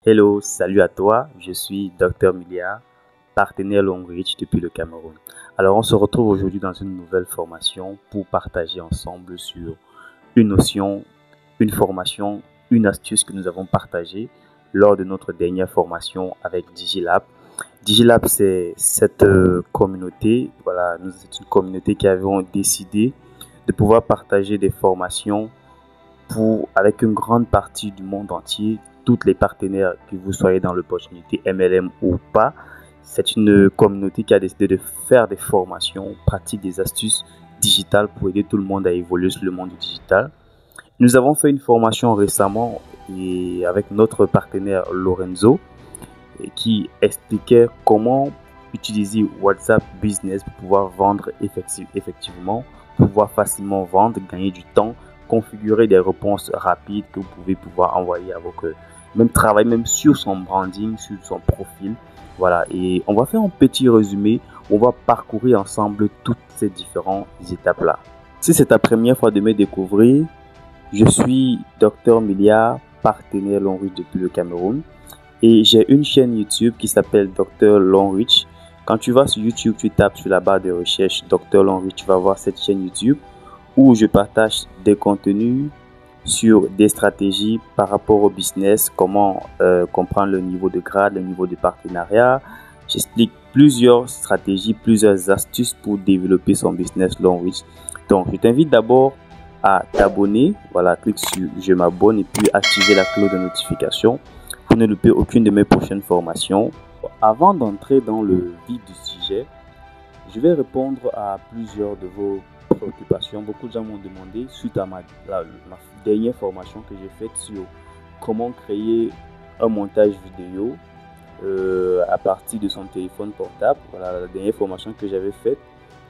Hello, salut à toi, je suis Dr Milia, partenaire Longreach depuis le Cameroun. Alors on se retrouve aujourd'hui dans une nouvelle formation pour partager ensemble sur une notion, une formation, une astuce que nous avons partagée lors de notre dernière formation avec Digilab. Digilab, c'est cette communauté, c'est une communauté qui avons décidé de pouvoir partager des formations avec une grande partie du monde entier, toutes les partenaires, que vous soyez dans l'opportunité MLM ou pas. C'est une communauté qui a décidé de faire des formations, pratiques des astuces digitales pour aider tout le monde à évoluer sur le monde digital. Nous avons fait une formation récemment et avec notre partenaire Lorenzo qui expliquait comment utiliser WhatsApp Business pour pouvoir vendre effectivement, pouvoir facilement vendre, gagner du temps, configurer des réponses rapides que vous pouvez pouvoir envoyer à vos même travailler même sur son branding, sur son profil. Voilà, et on va faire un petit résumé. On va parcourir ensemble toutes ces différentes étapes-là. Si c'est ta première fois de me découvrir, je suis Dr Milia, partenaire Longreach depuis le Cameroun. Et j'ai une chaîne YouTube qui s'appelle Dr Longreach. Quand tu vas sur YouTube, tu tapes sur la barre de recherche Dr Longreach, tu vas voir cette chaîne YouTube où je partage des contenus sur des stratégies par rapport au business, comment comprendre le niveau de grade, le niveau de partenariat. J'explique plusieurs stratégies, plusieurs astuces pour développer son business Longreach. Donc, je t'invite d'abord à t'abonner. Voilà, clique sur je m'abonne et puis activer la cloche de notification pour ne louper aucune de mes prochaines formations. Avant d'entrer dans le vif du sujet, je vais répondre à plusieurs de vos préoccupations. Beaucoup de gens m'ont demandé, suite à ma dernière formation que j'ai faite sur comment créer un montage vidéo à partir de son téléphone portable. Voilà la dernière formation que j'avais faite.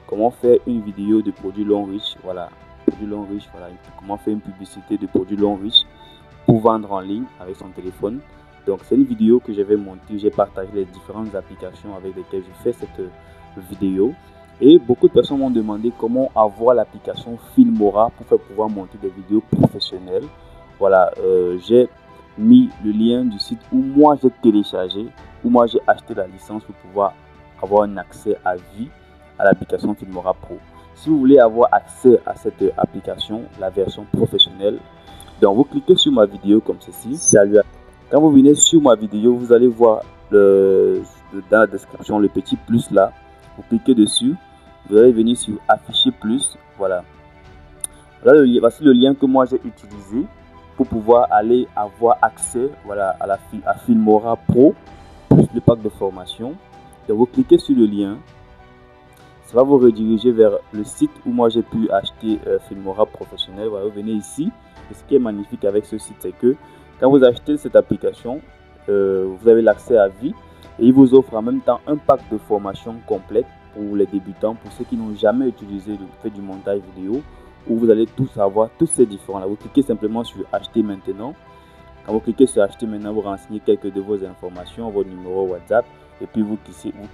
Comment faire une vidéo de produits Longreach. Voilà, produits Longreach. Voilà, comment faire une publicité de produits Longreach pour vendre en ligne avec son téléphone. Donc c'est une vidéo que j'avais montée, j'ai partagé les différentes applications avec lesquelles je fais cette vidéo. Et beaucoup de personnes m'ont demandé comment avoir l'application Filmora pour pouvoir monter des vidéos professionnelles. Voilà, j'ai mis le lien du site où moi j'ai téléchargé, où moi j'ai acheté la licence pour pouvoir avoir un accès à vie à l'application Filmora Pro. Si vous voulez avoir accès à cette application, la version professionnelle, donc vous cliquez sur ma vidéo comme ceci. Salut. Quand vous venez sur ma vidéo, vous allez voir dans la description le petit plus là. Vous cliquez dessus. Vous allez venir sur afficher plus. Voilà. Voici le lien que moi j'ai utilisé pour pouvoir aller avoir accès à Filmora Pro plus le pack de formation. Donc vous cliquez sur le lien. Ça va vous rediriger vers le site où moi j'ai pu acheter Filmora professionnel. Voilà, vous venez ici. Et ce qui est magnifique avec ce site, c'est que quand vous achetez cette application, vous avez l'accès à vie et il vous offre en même temps un pack de formation complète pour les débutants, pour ceux qui n'ont jamais utilisé fait du montage vidéo, où vous allez tout savoir, tous ces différents-là. Vous cliquez simplement sur acheter maintenant. Quand vous cliquez sur acheter maintenant, vous renseignez quelques de vos informations, votre numéro WhatsApp, et puis vous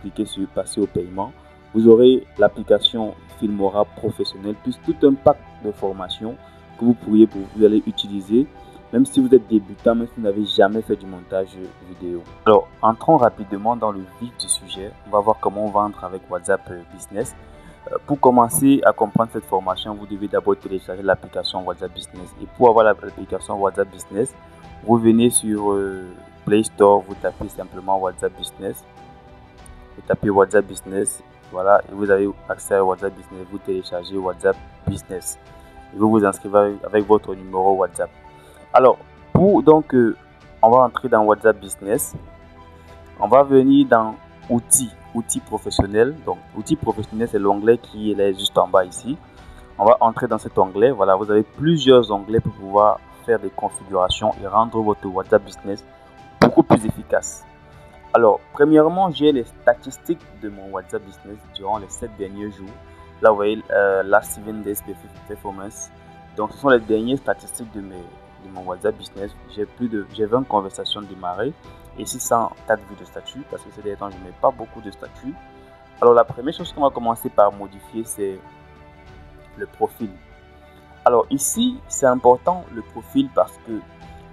cliquez sur passer au paiement. Vous aurez l'application Filmora professionnel plus tout un pack de formation que vous allez utiliser, même si vous êtes débutant, même si vous n'avez jamais fait du montage vidéo. Alors, entrons rapidement dans le vif du sujet. On va voir comment vendre avec WhatsApp Business. Pour commencer à comprendre cette formation, vous devez d'abord télécharger l'application WhatsApp Business. Et pour avoir l'application WhatsApp Business, vous venez sur Play Store, vous tapez simplement WhatsApp Business. Vous tapez WhatsApp Business, voilà, et vous avez accès à WhatsApp Business. Vous téléchargez WhatsApp Business. Et vous vous inscrivez avec votre numéro WhatsApp. Alors, on va entrer dans WhatsApp Business. On va venir dans outils professionnels. Donc, outils professionnels, c'est l'onglet qui est juste en bas ici. On va entrer dans cet onglet. Voilà, vous avez plusieurs onglets pour pouvoir faire des configurations et rendre votre WhatsApp Business beaucoup plus efficace. Alors, premièrement, j'ai les statistiques de mon WhatsApp Business durant les 7 derniers jours. Là, vous voyez, last 7 days performance. Donc, ce sont les dernières statistiques de mon WhatsApp Business. J'ai 20 conversations démarrées et 604 vues de statut parce que ces derniers temps, je ne mets pas beaucoup de statuts. Alors, la première chose qu'on va commencer par modifier, c'est le profil. Alors, ici, c'est important le profil parce que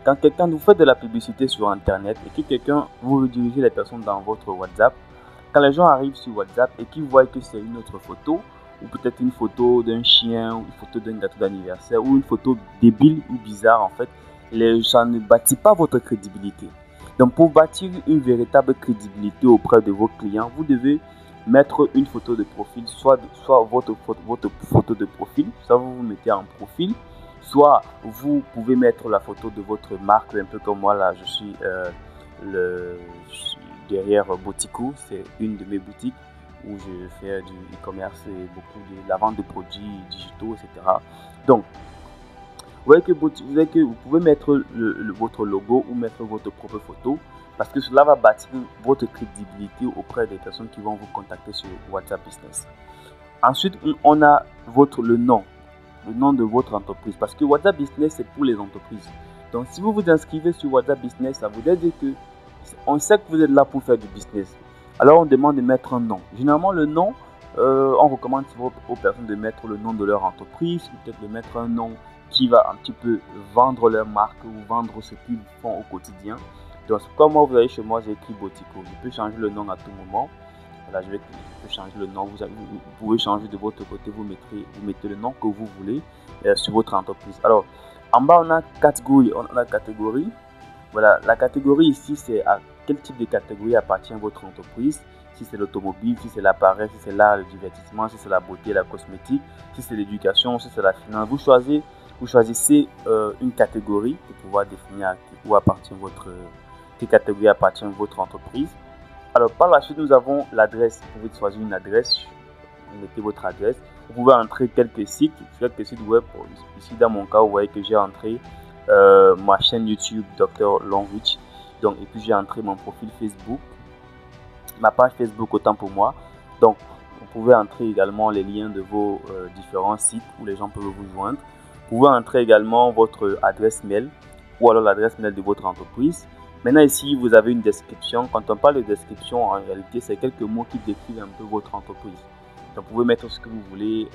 quand quelqu'un vous fait de la publicité sur internet et que quelqu'un vous redirige les personnes dans votre WhatsApp, quand les gens arrivent sur WhatsApp et qu'ils voient que c'est une autre photo, ou peut-être une photo d'un chien, ou une photo d'un gâteau d'anniversaire, ou une photo débile ou bizarre en fait, ça ne bâtit pas votre crédibilité. Donc pour bâtir une véritable crédibilité auprès de vos clients, vous devez mettre une photo de profil, soit votre photo de profil, soit vous vous mettez en profil, soit vous pouvez mettre la photo de votre marque, un peu comme moi là, je suis derrière Botico, c'est une de mes boutiques où je fais du e-commerce et beaucoup de la vente de produits digitaux, etc. Donc, vous voyez que vous pouvez mettre votre logo ou mettre votre propre photo parce que cela va bâtir votre crédibilité auprès des personnes qui vont vous contacter sur WhatsApp Business. Ensuite, on a le nom de votre entreprise parce que WhatsApp Business, c'est pour les entreprises. Donc, si vous vous inscrivez sur WhatsApp Business, ça veut dire que on sait que vous êtes là pour faire du business. Alors, on demande de mettre un nom. Généralement, le nom, on recommande aux personnes de mettre le nom de leur entreprise, peut-être de mettre un nom qui va un petit peu vendre leur marque ou vendre ce qu'ils font au quotidien. Donc, comme moi, vous avez chez moi, j'ai écrit Botico. Je peux changer le nom à tout moment. Voilà, je peux changer le nom. Vous pouvez changer de votre côté. Vous mettez le nom que vous voulez sur votre entreprise. Alors, en bas, on a catégorie. Voilà, la catégorie ici, c'est à quel type de catégorie appartient votre entreprise. Si c'est l'automobile, si c'est l'appareil, si c'est l'art, le divertissement, si c'est la beauté, la cosmétique, si c'est l'éducation, si c'est la finance. Vous choisissez une catégorie pour pouvoir définir où appartient quelle catégorie appartient votre entreprise. Alors, par la suite, nous avons l'adresse. Vous pouvez choisir une adresse. Vous mettez votre adresse. Vous pouvez entrer quelques sites web. Ici, dans mon cas, vous voyez que j'ai entré ma chaîne YouTube Dr Longreach. Donc, et puis j'ai entré mon profil Facebook, ma page Facebook autant pour moi. Donc, vous pouvez entrer également les liens de vos différents sites où les gens peuvent vous joindre. Vous pouvez entrer également votre adresse mail ou alors l'adresse mail de votre entreprise. Maintenant ici, vous avez une description. Quand on parle de description, en réalité, c'est quelques mots qui décrivent un peu votre entreprise. Donc, vous pouvez mettre ce que vous voulez,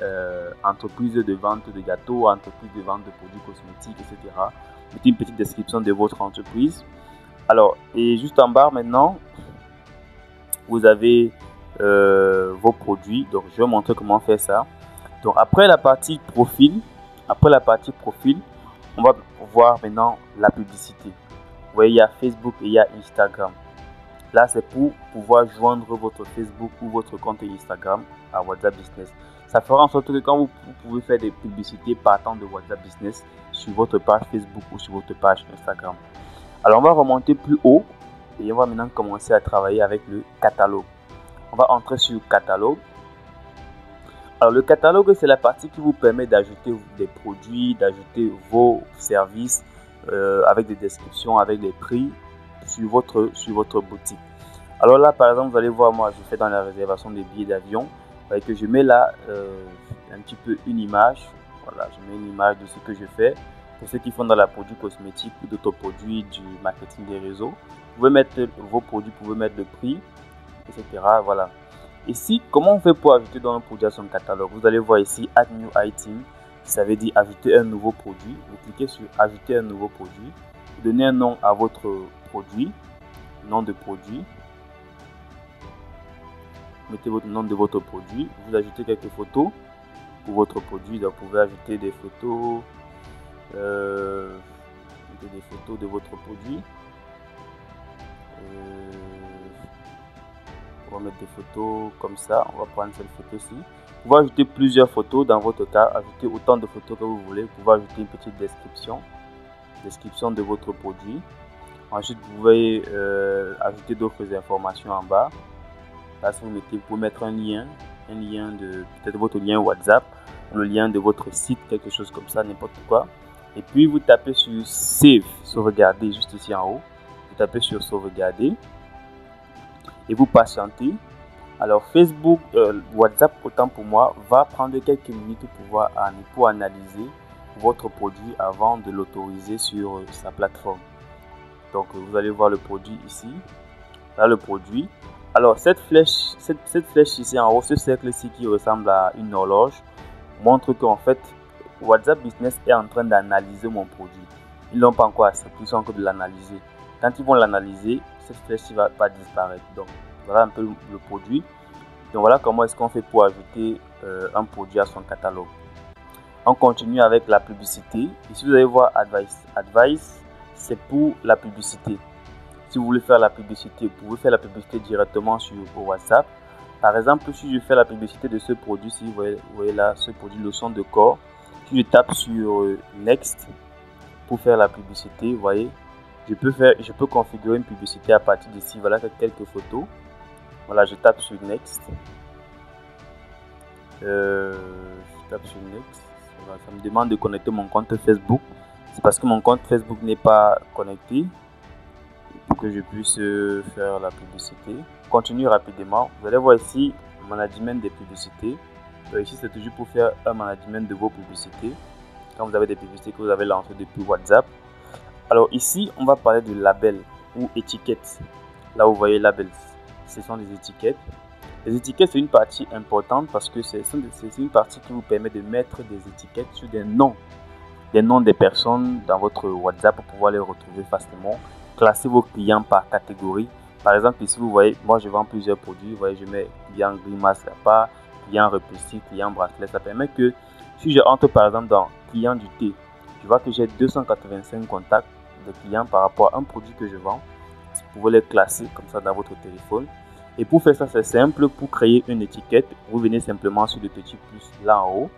entreprise de vente de gâteaux, entreprise de vente de produits cosmétiques, etc. Mettez une petite description de votre entreprise. Alors, et juste en bas maintenant, vous avez vos produits. Donc, je vais montrer comment faire ça. Donc, après la partie profil, on va voir maintenant la publicité. Vous voyez, il y a Facebook et il y a Instagram. Là, c'est pour pouvoir joindre votre Facebook ou votre compte Instagram à WhatsApp Business. Ça fera en sorte que quand vous pouvez faire des publicités partant de WhatsApp Business sur votre page Facebook ou sur votre page Instagram. Alors, on va remonter plus haut et on va maintenant commencer à travailler avec le catalogue. On va entrer sur catalogue. Alors, le catalogue, c'est la partie qui vous permet d'ajouter des produits, d'ajouter vos services avec des descriptions, avec des prix sur votre boutique. Alors là, par exemple, vous allez voir, moi, je fais dans la réservation des billets d'avion. Vous voyez que je mets là un petit peu une image. Voilà, je mets une image de ce que je fais. Pour ceux qui font dans la produit cosmétique ou d'autres produits du marketing des réseaux, vous pouvez mettre vos produits, vous pouvez mettre le prix, etc. Voilà. Ici, comment on fait pour ajouter dans un produit à son catalogue? Vous allez voir ici Add New Item, ça veut dire ajouter un nouveau produit. Vous cliquez sur ajouter un nouveau produit, vous donnez un nom à votre produit, nom de produit, mettez votre nom de votre produit, vous ajoutez quelques photos pour votre produit. Donc vous pouvez ajouter des photos, de votre produit. On va mettre des photos comme ça. On va prendre cette photo-ci. Vous pouvez ajouter plusieurs photos. Dans votre cas, ajouter autant de photos que vous voulez. Vous pouvez ajouter une petite description de votre produit. Ensuite, vous pouvez ajouter d'autres informations en bas. Là, si vous pouvez mettre un lien de peut-être votre lien WhatsApp, ou le lien de votre site, quelque chose comme ça, n'importe quoi. Et puis, vous tapez sur Save, sauvegarder, juste ici en haut. Vous tapez sur sauvegarder. Et vous patientez. Alors Facebook, WhatsApp, autant pour moi, va prendre quelques minutes pour analyser votre produit avant de l'autoriser sur sa plateforme. Donc vous allez voir le produit ici. Là le produit. Alors cette flèche ici en haut, ce cercle ici qui ressemble à une horloge, montre qu'en fait WhatsApp Business est en train d'analyser mon produit. ils n'ont pas encore accepté, ils sont encore de l'analyser. Quand ils vont l'analyser, cette flèche ne va pas disparaître. Donc voilà un peu le produit. Donc voilà comment est-ce qu'on fait pour ajouter un produit à son catalogue. On continue avec la publicité. Ici vous allez voir Advice. Advice, c'est pour la publicité. Si vous voulez faire la publicité, vous pouvez faire la publicité directement sur WhatsApp. Par exemple, si je fais la publicité de ce produit, si vous voyez là, ce produit lotion de corps, si je tape sur Next pour faire la publicité, vous voyez, je peux configurer une publicité à partir d'ici. Voilà quelques photos. Voilà, je tape sur Next. Je tape sur Next. Voilà, ça me demande de connecter mon compte Facebook. C'est parce que mon compte Facebook n'est pas connecté pour que je puisse faire la publicité. Continue rapidement. Vous allez voir ici management des publicités. Ici c'est toujours pour faire un management de vos publicités. Quand vous avez des publicités que vous avez lancées depuis WhatsApp. Alors ici on va parler de label ou étiquettes. Là vous voyez labels, ce sont des étiquettes. Les étiquettes c'est une partie importante parce que c'est une partie qui vous permet de mettre des étiquettes sur des noms des personnes dans votre WhatsApp pour pouvoir les retrouver facilement. Classer vos clients par catégorie. Par exemple ici vous voyez, moi je vends plusieurs produits. Vous voyez, je mets client grimace à part, client repulsif, client bracelet. Ça permet que si je entre par exemple dans client du thé, je vois que j'ai 285 contacts de clients par rapport à un produit que je vends. Vous pouvez les classer comme ça dans votre téléphone. Et pour faire ça, c'est simple. Pour créer une étiquette, vous venez simplement sur le petit plus là en haut.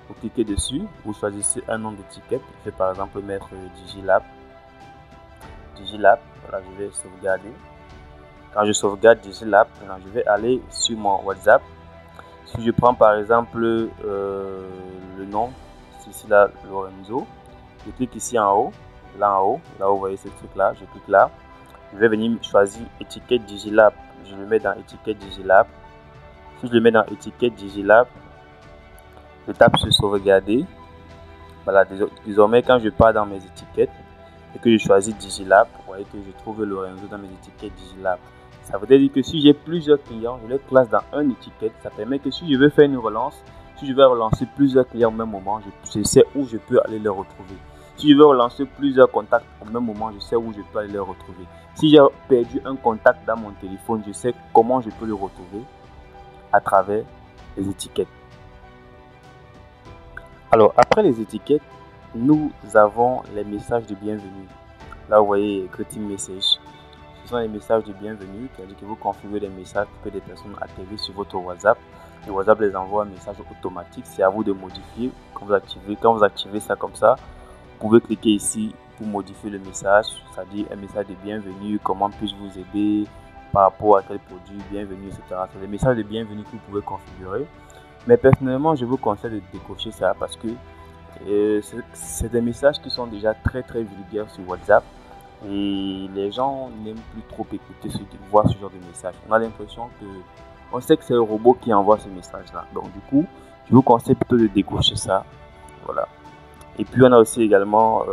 Vous cliquez dessus, vous choisissez un nom d'étiquette. Je vais par exemple mettre Digilab. Digilab, voilà, je vais sauvegarder. Quand je sauvegarde Digilab, je vais aller sur mon WhatsApp. Si je prends par exemple le nom, c'est ici là, Lorenzo. Je clique ici en haut, là où vous voyez ce truc là, je clique là. Je vais venir choisir étiquette Digilab. Je le mets dans étiquette Digilab. Si je le mets dans étiquette Digilab, je tape sur sauvegarder. Voilà, désormais quand je pars dans mes étiquettes et que je choisis Digilab, vous voyez que je trouve Lorenzo dans mes étiquettes Digilab. Ça veut dire que si j'ai plusieurs clients, je les classe dans une étiquette. Ça permet que si je veux faire une relance, si je veux relancer plusieurs clients au même moment, je sais où je peux aller les retrouver. Si je veux relancer plusieurs contacts au même moment, je sais où je peux aller les retrouver. Si j'ai perdu un contact dans mon téléphone, je sais comment je peux le retrouver à travers les étiquettes. Alors, après les étiquettes, nous avons les messages de bienvenue. Là, vous voyez greeting message. Ce sont les messages de bienvenue, c'est-à-dire que vous configurez des messages pour que des personnes atterrissent sur votre WhatsApp. Et WhatsApp les envoie un message automatique. C'est à vous de modifier. Quand vous activez ça comme ça, vous pouvez cliquer ici pour modifier le message, c'est-à-dire un message de bienvenue, comment puis-je vous aider, par rapport à quel produit, bienvenue, etc. C'est des messages de bienvenue que vous pouvez configurer. Mais personnellement, je vous conseille de décocher ça parce que c'est des messages qui sont déjà très vulgaires sur WhatsApp et les gens n'aiment plus trop écouter, voir ce genre de message. On a l'impression que on sait que c'est le robot qui envoie ce message-là. Donc du coup, je vous conseille plutôt de décocher ça. Voilà. Et puis on a aussi également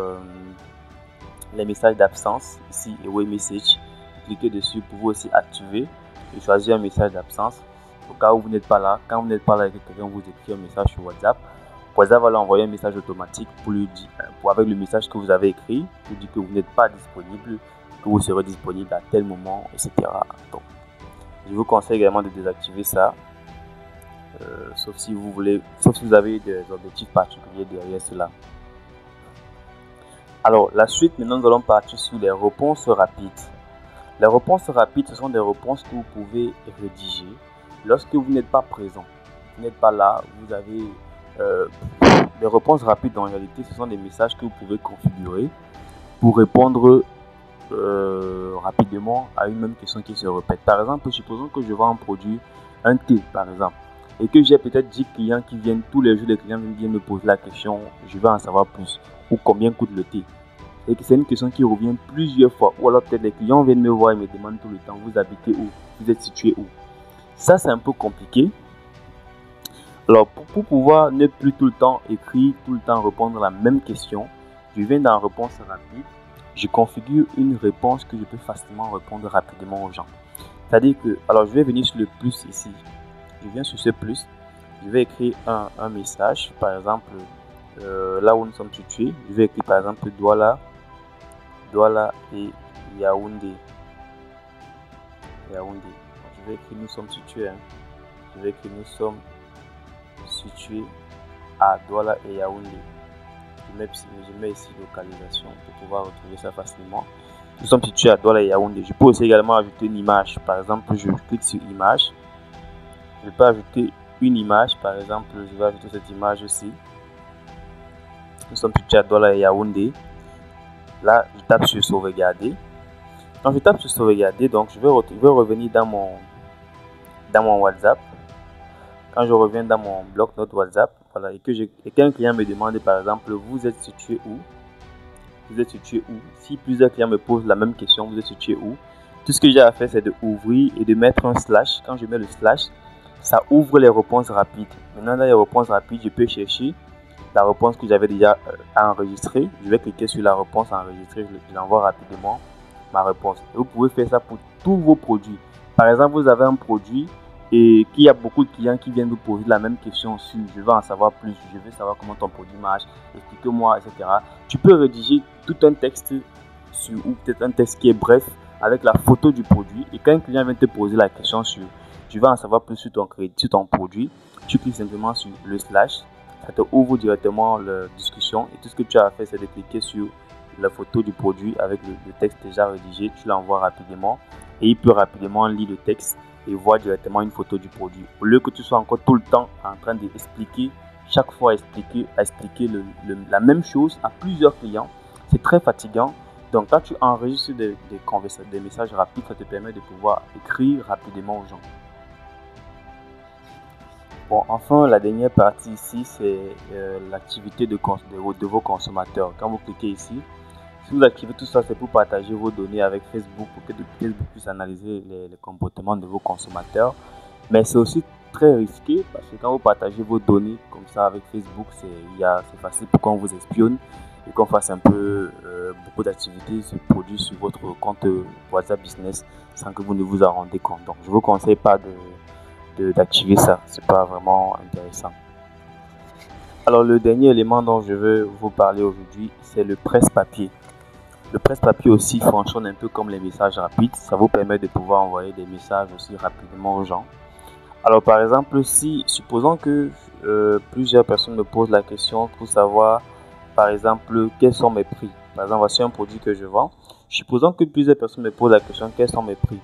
les messages d'absence, ici Away Message. Cliquez dessus pour vous aussi activer et choisir un message d'absence. Au cas où vous n'êtes pas là, quand vous n'êtes pas là et que quelqu'un vous écrit un message sur WhatsApp, WhatsApp va lui envoyer un message automatique pour lui dire, avec le message que vous avez écrit, pour dire que vous n'êtes pas disponible, que vous serez disponible à tel moment, etc. Donc, je vous conseille également de désactiver ça, sauf si vous avez des objectifs particuliers derrière cela. Alors, la suite, maintenant, nous allons partir sur les réponses rapides. Les réponses rapides, ce sont des réponses que vous pouvez rédiger lorsque vous n'êtes pas présent. Vous n'êtes pas là, vous avez des réponses rapides. En réalité, ce sont des messages que vous pouvez configurer pour répondre rapidement à une même question qui se répète. Par exemple, supposons que je vends un produit, un thé par exemple, et que j'ai peut-être 10 clients qui viennent tous les jours, les clients viennent me poser la question, je veux en savoir plus, ou combien coûte le thé. Et que c'est une question qui revient plusieurs fois, ou alors peut-être les clients viennent me voir et me demandent tout le temps, vous habitez où, vous êtes situé où. Ça c'est un peu compliqué. Alors pour pouvoir ne plus tout le temps écrire, tout le temps répondre à la même question, je viens dans réponse rapide, je configure une réponse que je peux facilement répondre rapidement aux gens. C'est-à-dire que, alors je vais venir sur le plus ici, je viens sur ce plus, je vais écrire un message, par exemple, là où nous sommes situés, je vais écrire par exemple Douala Douala et Yaoundé. Je vais écrire nous sommes situés. Je vais écrire nous sommes situés à Douala et Yaoundé. Je mets ici localisation pour pouvoir retrouver ça facilement. Nous sommes situés à Douala et Yaoundé. Je peux aussi également ajouter une image. Par exemple, je clique sur image. Je peux ajouter une image. Par exemple, je vais ajouter cette image aussi. Nous sommes situés à Douala et Yaoundé. Là, je tape sur sauvegarder. Quand je tape sur sauvegarder, donc je vais revenir dans mon WhatsApp. Quand je reviens dans mon bloc-notes WhatsApp, voilà, et qu'un client me demande par exemple, vous êtes situé où? Vous êtes situé où? Si plusieurs clients me posent la même question, vous êtes situé où? Tout ce que j'ai à faire, c'est de ouvrir et de mettre un slash. Quand je mets le slash, ça ouvre les réponses rapides. Maintenant, dans les réponses rapides, je peux chercher la réponse que j'avais déjà enregistrée. Je vais cliquer sur la réponse enregistrée, je l'envoie rapidement ma réponse. Et vous pouvez faire ça pour tous vos produits. Par exemple, vous avez un produit et qu'il y a beaucoup de clients qui viennent vous poser la même question sur je veux en savoir plus, je veux savoir comment ton produit marche, explique-moi, etc. Tu peux rédiger tout un texte ou peut-être un texte qui est bref avec la photo du produit, et quand un client vient te poser la question sur je veux en savoir plus sur ton produit, tu cliques simplement sur le slash, ça te ouvre directement la discussion et tout ce que tu as à faire, c'est de cliquer sur la photo du produit avec le texte déjà rédigé, tu l'envoies rapidement et il peut rapidement lire le texte et voir directement une photo du produit. Au lieu que tu sois encore tout le temps en train d'expliquer, chaque fois expliquer la même chose à plusieurs clients, c'est très fatigant. Donc quand tu enregistres des messages rapides, ça te permet de pouvoir écrire rapidement aux gens. Bon, enfin, la dernière partie ici, c'est l'activité de vos consommateurs. Quand vous cliquez ici, si vous activez tout ça, c'est pour partager vos données avec Facebook, pour que Facebook puisse analyser les comportements de vos consommateurs. Mais c'est aussi très risqué parce que quand vous partagez vos données comme ça avec Facebook, c'est facile pour qu'on vous espionne et qu'on fasse un peu beaucoup d'activités se produisent sur votre compte WhatsApp Business sans que vous ne vous en rendez compte. Donc, je ne vous conseille pas d'activer ça. C'est pas vraiment intéressant. Alors, le dernier élément dont je veux vous parler aujourd'hui, c'est le presse-papier. Le presse-papier aussi fonctionne un peu comme les messages rapides. Ça vous permet de pouvoir envoyer des messages aussi rapidement aux gens. Alors par exemple, supposons que plusieurs personnes me posent la question pour savoir, par exemple, quels sont mes prix. Par exemple, voici un produit que je vends. Supposons que plusieurs personnes me posent la question, quels sont mes prix.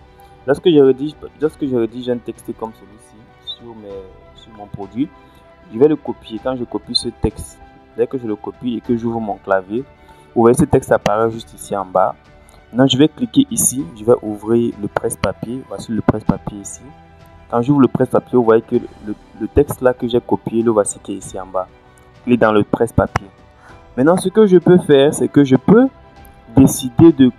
Lorsque je rédige un texte comme celui-ci sur mon produit, je vais le copier. Quand je copie ce texte, dès que je le copie et que j'ouvre mon clavier, vous voyez ce texte apparaît juste ici en bas. Maintenant, je vais cliquer ici, je vais ouvrir le presse-papier. Voici le presse-papier ici. Quand j'ouvre le presse-papier, vous voyez que le texte là que j'ai copié, le voici qui est ici en bas. Il est dans le presse-papier. Maintenant, ce que je peux faire, c'est que je peux décider de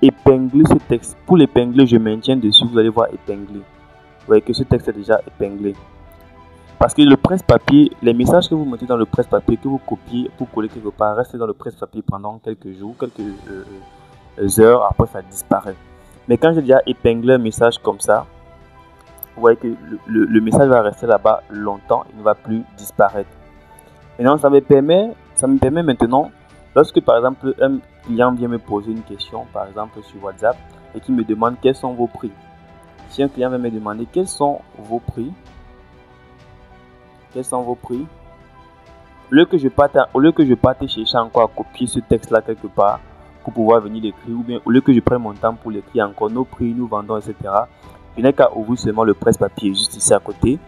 épingler ce texte. Pour l'épingler, je maintiens dessus, vous allez voir épingler. Vous voyez que ce texte est déjà épinglé. Parce que le presse-papier, les messages que vous mettez dans le presse-papier, que vous copiez pour coller quelque part, restent dans le presse-papier pendant quelques jours, quelques heures, après ça disparaît. Mais quand j'ai déjà épinglé un message comme ça, vous voyez que le message va rester là-bas longtemps, il ne va plus disparaître. Maintenant, ça me permet maintenant, lorsque par exemple un client vient me poser une question, par exemple sur WhatsApp, et qui me demande quels sont vos prix. Si un client vient me demander quels sont vos prix, au lieu que je parte chercher encore à copier ce texte-là quelque part pour pouvoir venir l'écrire, ou bien au lieu que je prenne mon temps pour l'écrire encore, nos prix, nous vendons, etc., je n'ai qu'à ouvrir seulement le presse-papier juste ici à côté.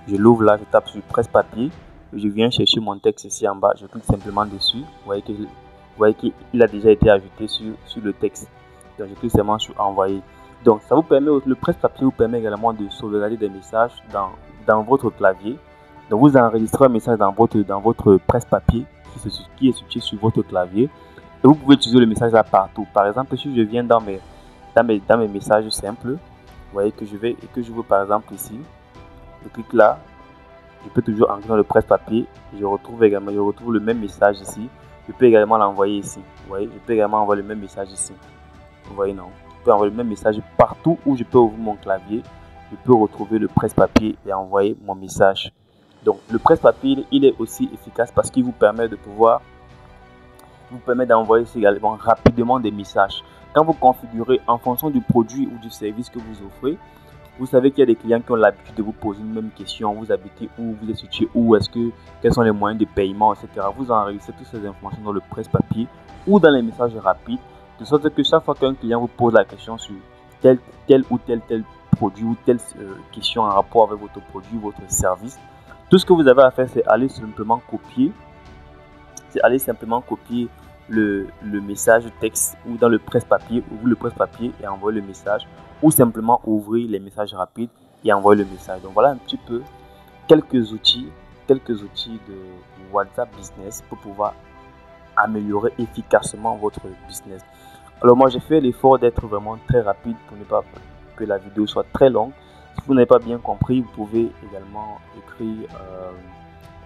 Je l'ouvre là, je tape sur presse-papier, je viens chercher mon texte ici en bas, je clique simplement dessus. Vous voyez qu'il a déjà été ajouté sur le texte. Donc je clique seulement sur envoyer. Donc ça vous permet, le presse-papier vous permet également de sauvegarder des messages dans votre clavier. Donc vous enregistrez un message dans votre presse-papier qui est situé sur votre clavier. Et vous pouvez utiliser le message là partout. Par exemple, si je viens dans mes messages simples, vous voyez que je veux par exemple ici, je clique là, je peux toujours entrer dans le presse-papier. Je retrouve le même message ici. Je peux également l'envoyer ici. Vous voyez, je peux également envoyer le même message ici. Vous voyez, non? Je peux envoyer le même message partout où je peux ouvrir mon clavier. Je peux retrouver le presse-papier et envoyer mon message. Donc le presse-papier, il est aussi efficace parce qu'il vous permet de pouvoir vous permet d'envoyer également rapidement des messages. Quand vous configurez en fonction du produit ou du service que vous offrez, vous savez qu'il y a des clients qui ont l'habitude de vous poser une même question. Vous habitez où? Vous êtes situé où? Quels sont les moyens de paiement, etc. Vous enregistrez toutes ces informations dans le presse-papier ou dans les messages rapides, de sorte que chaque fois qu'un client vous pose la question sur tel ou tel produit ou telle question en rapport avec votre produit, votre service, tout ce que vous avez à faire, c'est aller simplement copier le message texte ou dans le presse-papier, ouvrir le presse-papier et envoyer le message, ou simplement ouvrir les messages rapides et envoyer le message. Donc voilà un petit peu quelques outils de WhatsApp Business pour pouvoir améliorer efficacement votre business. Alors moi j'ai fait l'effort d'être vraiment très rapide pour ne pas que la vidéo soit très longue. Si vous n'avez pas bien compris, vous pouvez également écrire,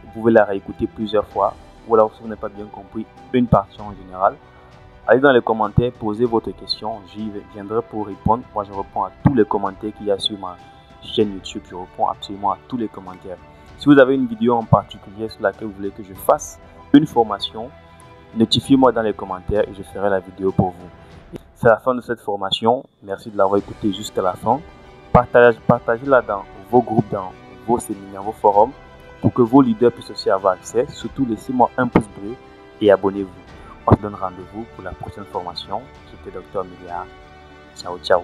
vous pouvez la réécouter plusieurs fois. Ou alors si vous n'avez pas bien compris une partie en général, allez dans les commentaires, posez votre question, j'y viendrai pour répondre. Moi je réponds à tous les commentaires qu'il y a sur ma chaîne YouTube, je réponds absolument à tous les commentaires. Si vous avez une vidéo en particulier sur laquelle vous voulez que je fasse une formation, notifiez-moi dans les commentaires et je ferai la vidéo pour vous. C'est la fin de cette formation, merci de l'avoir écouté jusqu'à la fin. Partagez-la dans vos groupes, dans vos séminaires, vos forums, pour que vos leaders puissent aussi avoir accès. Surtout, laissez-moi un pouce bleu et abonnez-vous. On se donne rendez-vous pour la prochaine formation. C'était Dr Milliard. Ciao, ciao.